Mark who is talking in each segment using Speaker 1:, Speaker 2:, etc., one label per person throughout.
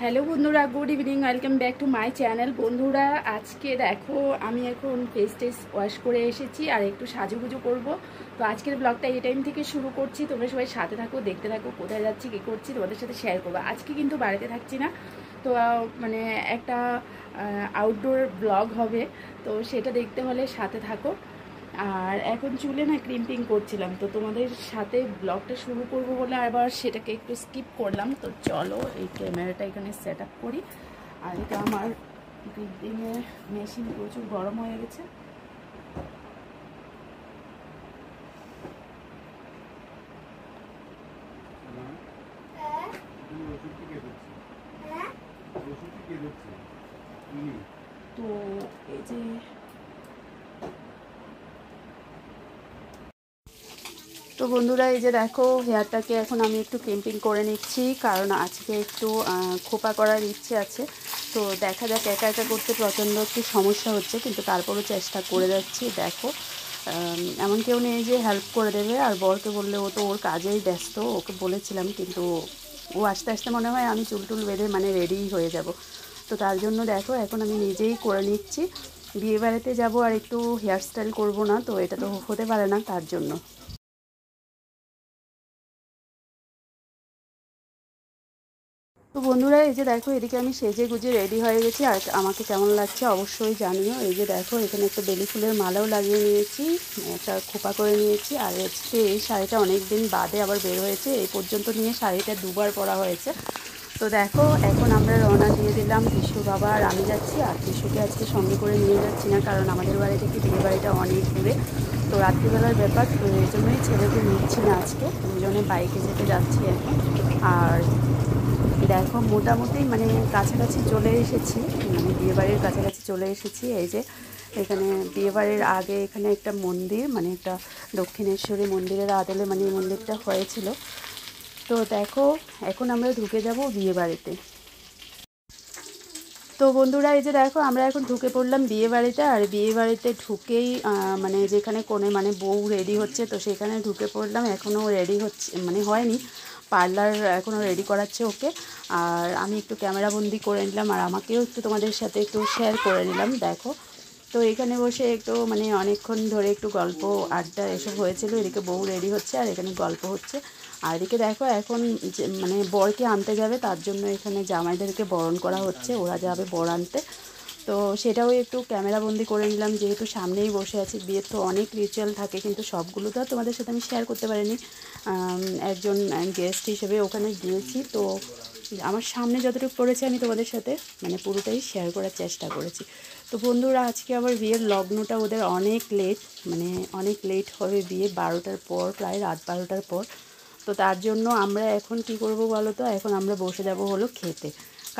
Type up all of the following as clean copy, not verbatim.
Speaker 1: Hello বন্ধুরা, good evening, welcome back to my channel. বন্ধুরা আজকে দেখো আমি এখন ফেস টেস ওয়াশ করে এসেছি আর একটু সাজুগুজু করব। তো আজকের ব্লগটা এই টাইম থেকে শুরু করছি। তোমরা সবাই সাথে থাকো, দেখতে থাকো, কোথায় যাচ্ছি কী করছি তোমাদের সাথে শেয়ার করবো। আজকে কিন্তু বাড়িতে থাকছি না, তো মানে একটা আউটডোর ব্লগ হবে, তো সেটা দেখতে হলে সাথে থাকো। আর এখন চুলে না ক্রিম্পিং করছিলাম, তো তোমাদের সাথে ব্লগটা শুরু করবো বলে আবার সেটাকে একটু স্কিপ করলাম। তো চলো এই ক্যামেরাটা এখানে সেট আপ করি। আর এটা আমার ক্রিম্পিংয়ের মেশিন প্রচুর গরম হয়ে গেছে। তো এই যে তো বন্ধুরা এই যে দেখো হেয়ারটাকে এখন আমি একটু ক্রিম্পিং করে নিচ্ছি, কারণ আজকে একটু খোপা করার ইচ্ছে আছে। তো দেখা যাক, একা একা করতে প্রচণ্ড একটু সমস্যা হচ্ছে, কিন্তু তারপরও চেষ্টা করে যাচ্ছি। দেখো এমন কেউ নেই যে হেল্প করে দেবে, আর বরকে বললে ও তো ওর কাজেই ব্যস্ত, ওকে বলেছিলাম, কিন্তু ও আস্তে আস্তে মনে হয় আমি চুল টুল বেঁধে মানে রেডি হয়ে যাব। তো তার জন্য দেখো এখন আমি নিজেই করে নিচ্ছি। বিয়ে বাড়িতে যাবো আর একটু হেয়ার স্টাইল করবো না, তো এটা তো হতে পারে না, তার জন্য। তো বন্ধুরা এই যে দেখো এদিকে আমি সেজে গুজে রেডি হয়ে গেছি, আর আমাকে কেমন লাগছে অবশ্যই জানিও। এই যে দেখো এখানে একটা বেলি ফুলের মালাও লাগিয়ে নিয়েছি, একটা খোপা করে নিয়েছি। আর আজকে এই শাড়িটা অনেক দিন বাদে আবার বের হয়েছে, এই পর্যন্ত নিয়ে শাড়িটা দুবার পরা হয়েছে। তো দেখো এখন আমরা রওনা দিয়ে দিলাম, ত্রিশু বাবা আর আমি যাচ্ছি। আর ত্রিশুকে আজকে সঙ্গে করে নিয়ে যাচ্ছি না, কারণ আমাদের বাড়ি থেকে বিয়ে বাড়িটা অনেক দূরে, তো রাত্রিবেলার ব্যাপার, তো এই জন্যই ছেলেকে নিচ্ছি না আজকে। দুজনে বাইকে যেতে যাচ্ছি এখন। আর দেখো মোটামুটি মানে কাছাকাছি চলে এসেছি, মানে বিয়েবাড়ির কাছাকাছি চলে এসেছি। এই যে এখানে বিয়েবাড়ির আগে এখানে একটা মন্দির, মানে একটা দক্ষিণেশ্বরী মন্দিরের আদলে মানে এই মন্দিরটা হয়েছিল। তো দেখো এখন আমরা ঢুকে যাব বিয়েবাড়িতে। তো বন্ধুরা এই যে দেখো আমরা এখন ঢুকে পড়লাম বিয়ে বাড়িতে। আর বিয়ে বাড়িতে ঢুকেই মানে যেখানে কোণে মানে বউ রেডি হচ্ছে, তো সেখানে ঢুকে পড়লাম। এখনও রেডি হচ্ছে মানে হয়নি, পার্লার এখনও রেডি করাচ্ছে ওকে। আর আমি একটু ক্যামেরা বন্দি করে নিলাম, আর আমাকেও একটু তোমাদের সাথে একটু শেয়ার করে নিলাম। দেখো তো এখানে বসে একটু মানে অনেকক্ষণ ধরে একটু গল্প আড্ডা এসব হয়েছিল। এদিকে বউ রেডি হচ্ছে আর এখানে গল্প হচ্ছে। আর এদিকে দেখো এখন মানে বরকে আনতে যাবে, তার জন্য এখানে জামাইদেরকে বরণ করা হচ্ছে, ওরা যাবে বর আনতে। তো সেটাও একটু ক্যামেরাবন্দি করে নিলাম, যেহেতু সামনেই বসে আছি। বিয়ের তো অনেক রিচুয়াল থাকে, কিন্তু সবগুলো তো আর তোমাদের সাথে আমি শেয়ার করতে পারিনি। একজন গেস্ট হিসেবে ওখানে গিয়েছি, তো আমার সামনে যতটুকু পড়েছে আমি তোমাদের সাথে মানে পুরোটাই শেয়ার করার চেষ্টা করেছি। তো বন্ধুরা আজকে আবার বিয়ের লগ্নটা ওদের অনেক লেট, মানে অনেক লেট হবে বিয়ে, 12টার পর, প্রায় রাত 12টার পর। তো তার জন্য আমরা এখন কি করব বলো তো, এখন আমরা বসে যাব হলো খেতে,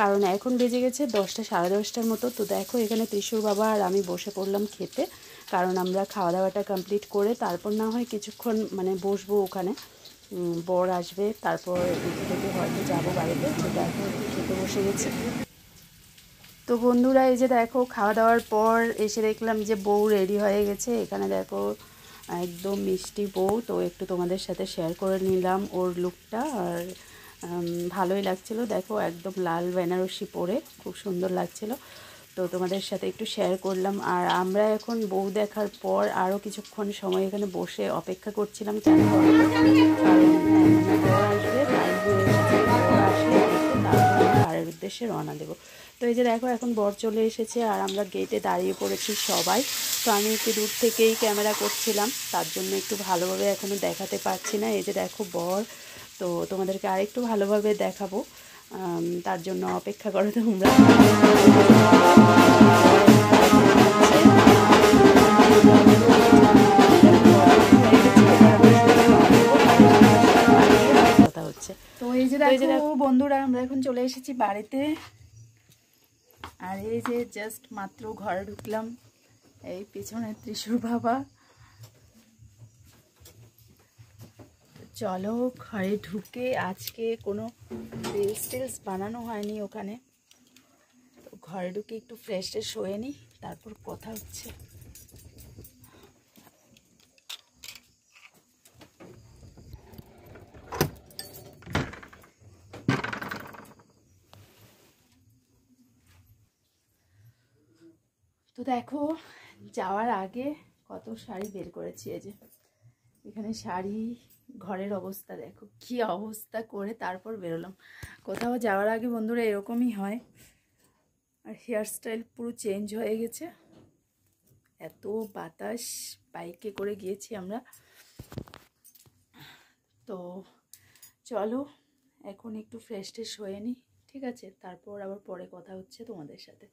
Speaker 1: কারণ এখন বেজে গেছে 10টা সাড়ে 10টার মতো। তো দেখো এখানে ত্রিশুর বাবা আর আমি বসে পড়লাম খেতে, কারণ আমরা খাওয়া দাওয়াটা কমপ্লিট করে তারপর না হয় কিছুক্ষণ মানে বসবো ওখানে, বর আসবে, তারপর এদিকে থেকে হয়তো যাবো বাড়িতে। তো দেখো খেতে বসে গেছি। তো বন্ধুরা এই যে দেখো খাওয়া দাওয়ার পর এসে দেখলাম যে বউ রেডি হয়ে গেছে। এখানে দেখো একদম মিষ্টি বউ, তো একটু তোমাদের সাথে শেয়ার করে নিলাম ওর লুকটা। আর ভালোই লাগছিল, দেখো একদম লাল বেনারসি পরে খুব সুন্দর লাগছিল, তো তোমাদের সাথে একটু শেয়ার করলাম। আর আমরা এখন বউ দেখার পর আরও কিছুক্ষণ সময় এখানে বসে অপেক্ষা করছিলাম, কেন বলো তো? কারণ বর আসবে, টাইম হয়ে এসেছে, বর আসলে দেখে তারপর আমরা বাড়ির উদ্দেশ্যে রওনা দেবো। তো এই যে দেখো এখন বর চলে এসেছে আর আমরা গেটে দাঁড়িয়ে পড়েছি সবাই। তো আমি একটু দূর থেকেই ক্যামেরা করছিলাম, তার জন্য একটু ভালোভাবে এখনও দেখাতে পারছি না। এই যে দেখো বর, তো তোমাদেরকে আরেকটু ভালোভাবে দেখাবো, তার জন্য অপেক্ষা করো তোমরা। কথা হচ্ছে। তো এই যে দেখো বন্ধুরা আমরা এখন চলে এসেছি বাড়িতে। আর এই যে জাস্ট মাত্র ঘরে ঢুকলাম, এই পিছনে ত্রিশুর বাবা। চলো ঘরে ঢুকে, আজকে কোনো রিলস টিলস বানানো হয়নি ওখানে, তো ঘরে ঢুকে একটু ফ্রেশ ট্রেশ হয়ে নিই, তারপর কথা হচ্ছে। তো দেখো যাওয়ার আগে কত শাড়ি বের করেছি। এই যে এখানে শাড়ি, ঘরের অবস্থা দেখো কি অবস্থা করে তারপর বেরোলাম। কোথাও যাওয়ার আগে বন্ধুরা এরকমই হয়। আর হেয়ার স্টাইল পুরো চেঞ্জ হয়ে গেছে, এত বাতাস, বাইকে করে গিয়েছি আমরা। তো চলো এখন একটু ফ্রেশ ট্রেশ হয়ে নিই, ঠিক আছে? তারপর আবার পরে কথা হচ্ছে তোমাদের সাথে।